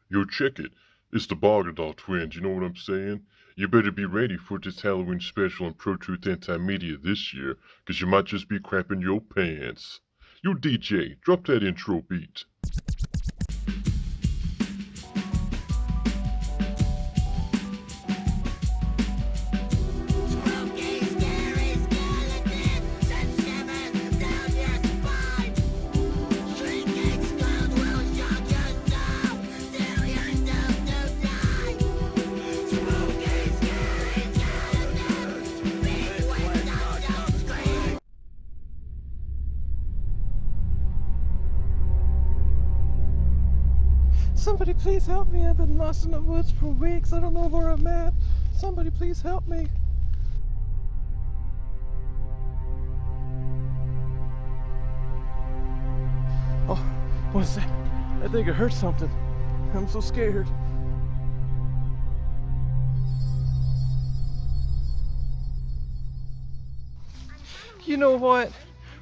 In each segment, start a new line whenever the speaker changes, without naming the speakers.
Yo, check it. It's the Bargadol twins, you know what I'm saying? You better be ready for this Halloween special on Pro Truth Anti-Media this year, 'cause you might just be crapping your pants. Yo, DJ, drop that intro beat.
Somebody please help me. I've been lost in the woods for weeks. I don't know where I'm at. Somebody please help me. Oh, what's that? I think I heard something. I'm so scared. You know what?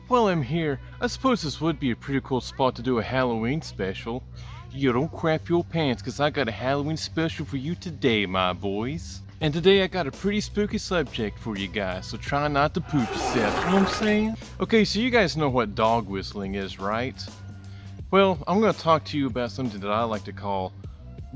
While I'm here, I suppose this would be a pretty cool spot to do a Halloween special. You don't crap your pants, 'cause I got a Halloween special for you today, my boys. And today I got a pretty spooky subject for you guys, so try not to poop yourself, you know what I'm saying? Okay, so you guys know what dog whistling is, right? Well, I'm gonna talk to you about something that I like to call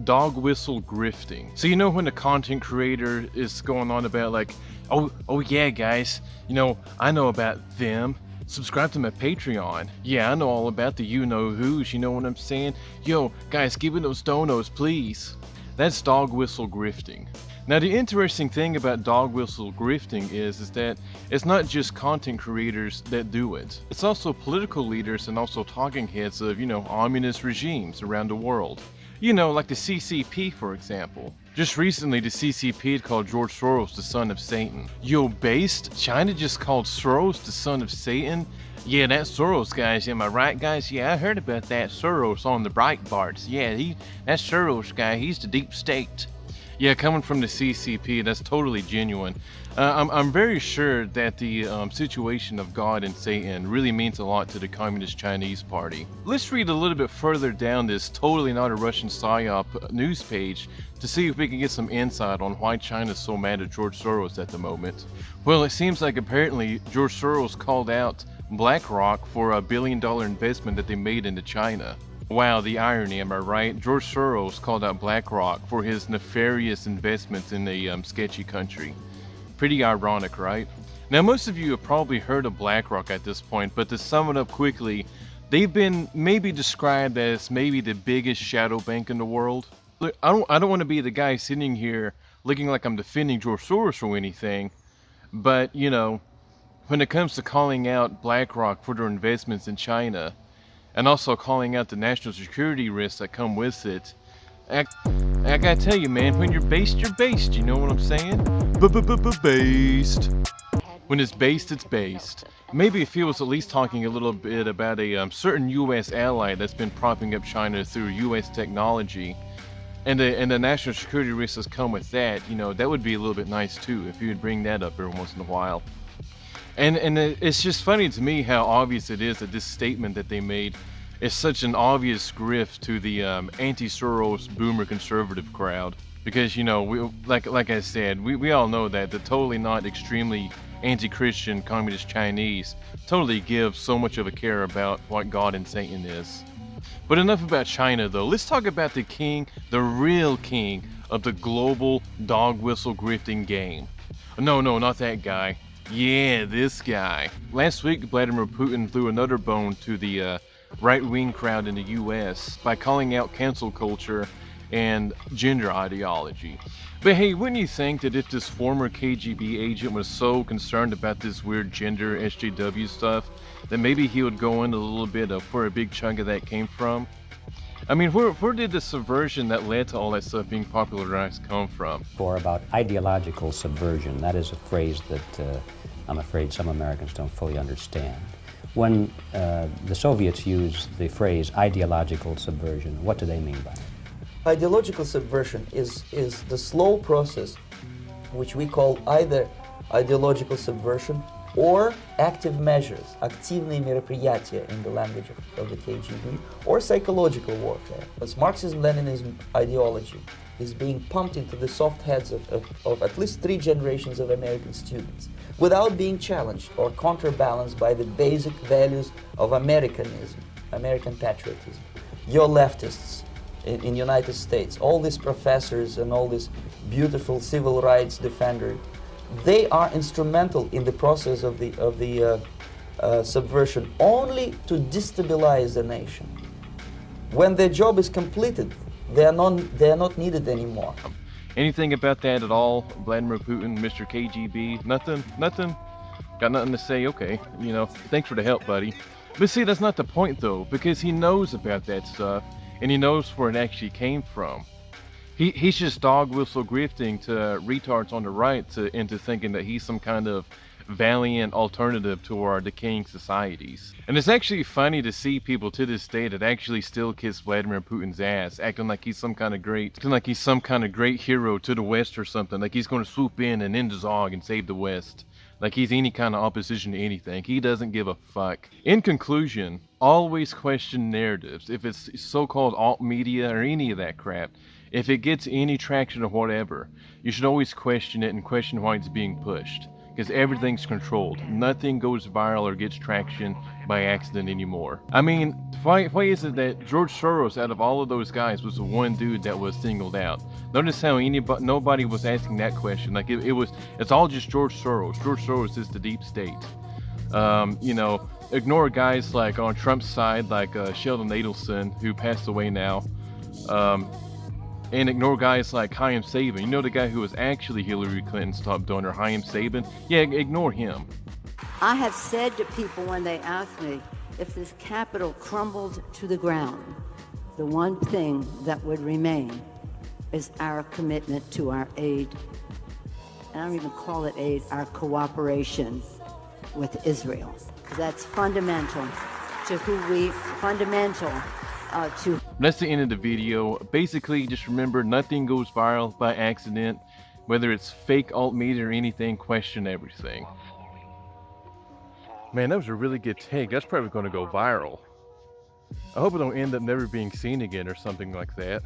dog whistle grifting. So you know when the content creator is going on about like, oh yeah guys, you know, I know about them. Subscribe to my Patreon. Yeah, I know all about the you-know-who's, you know what I'm saying? Yo, guys, give me those donos, please. That's dog whistle grifting. Now, the interesting thing about dog whistle grifting is that it's not just content creators that do it. It's also political leaders and also talking heads of, you know, communist regimes around the world. You know, like the CCP, for example. Just recently, the CCP had called George Soros the son of Satan. Yo, based? China just called Soros the son of Satan? Yeah, that Soros, guys. Am I right, guys? Yeah, I heard about that Soros on the Breitbarts. Yeah, that Soros guy, he's the deep state. Yeah, coming from the CCP, that's totally genuine. I'm very sure that the situation of God and Satan really means a lot to the Communist Chinese Party. Let's read a little bit further down this totally not a Russian PSYOP news page to see if we can get some insight on why China's so mad at George Soros at the moment. Well, it seems like apparently George Soros called out BlackRock for a $1 billion investment that they made into China. Wow, the irony, am I right? George Soros called out BlackRock for his nefarious investments in a sketchy country. Pretty ironic, right? Now, most of you have probably heard of BlackRock at this point, but to sum it up quickly, they've been maybe described as maybe the biggest shadow bank in the world. Look, I don't want to be the guy sitting here looking like I'm defending George Soros or anything, but, you know, when it comes to calling out BlackRock for their investments in China, and also calling out the national security risks that come with it. I gotta tell you, man, when you're based, you know what I'm saying? Based. When it's based, it's based. Maybe if he was at least talking a little bit about a certain U.S. ally that's been propping up China through U.S. technology, and the national security risks that come with that, you know, that would be a little bit nice too, if he would bring that up every once in a while. And it's just funny to me how obvious it is that this statement that they made is such an obvious grift to the anti-Soros boomer conservative crowd. Because, you know, like I said, we all know that the totally not extremely anti-Christian communist Chinese totally give so much of a care about what God and Satan is. But enough about China though, let's talk about the king, the real king of the global dog whistle grifting game. No, not that guy. Yeah, this guy. Last week, Vladimir Putin threw another bone to the right-wing crowd in the US by calling out cancel culture and gender ideology. But hey, wouldn't you think that if this former KGB agent was so concerned about this weird gender SJW stuff, that maybe he would go in a little bit of where a big chunk of that came from? I mean, where did the subversion that led to all that stuff being popularized come from?
Or about ideological subversion. That is a phrase that I'm afraid some Americans don't fully understand. When the Soviets used the phrase ideological subversion, what do they mean by it?
Ideological subversion is the slow process which we call either ideological subversion or active measures, активные мероприятия in the language of the KGB, or psychological warfare. As Marxism-Leninism ideology is being pumped into the soft heads of at least 3 generations of American students without being challenged or counterbalanced by the basic values of Americanism, American patriotism. Your leftists in United States, all these professors and all these beautiful civil rights defenders, they are instrumental in the process of the subversion only to destabilize the nation. When their job is completed, they are not needed anymore.
Anything about that at all? Vladimir Putin, Mr. KGB? Nothing? Nothing? Got nothing to say? Okay, you know, thanks for the help, buddy. But see, that's not the point though, because he knows about that stuff, and he knows where it actually came from. He's just dog whistle grifting to retards on the right into thinking that he's some kind of valiant alternative to our decaying societies. And it's actually funny to see people to this day that actually still kiss Vladimir Putin's ass, acting like he's some kind of great hero to the West or something, like he's going to swoop in and end Zog and save the West. Like he's any kind of opposition to anything. He doesn't give a fuck. In conclusion, always question narratives. If it's so-called alt media or any of that crap, if it gets any traction or whatever, you should always question it and question why it's being pushed. Because everything's controlled. Nothing goes viral or gets traction by accident anymore. I mean, why is it that George Soros, out of all of those guys, was the one dude that was singled out? Notice how nobody was asking that question. Like it's all just George Soros. George Soros is the deep state. You know, ignore guys like on Trump's side, like Sheldon Adelson, who passed away now. And ignore guys like Chaim Saban. You know, the guy who was actually Hillary Clinton's top donor, Chaim Saban? Yeah, ignore him.
I have said to people when they ask me, if this Capitol crumbled to the ground, the one thing that would remain is our commitment to our aid. And I don't even call it aid, our cooperation with Israel. That's fundamental to
That's the end of the video. Basically, just remember, nothing goes viral by accident. Whether it's fake alt media or anything, question everything. Man, that was a really good take. That's probably going to go viral. I hope it don't end up never being seen again or something like that.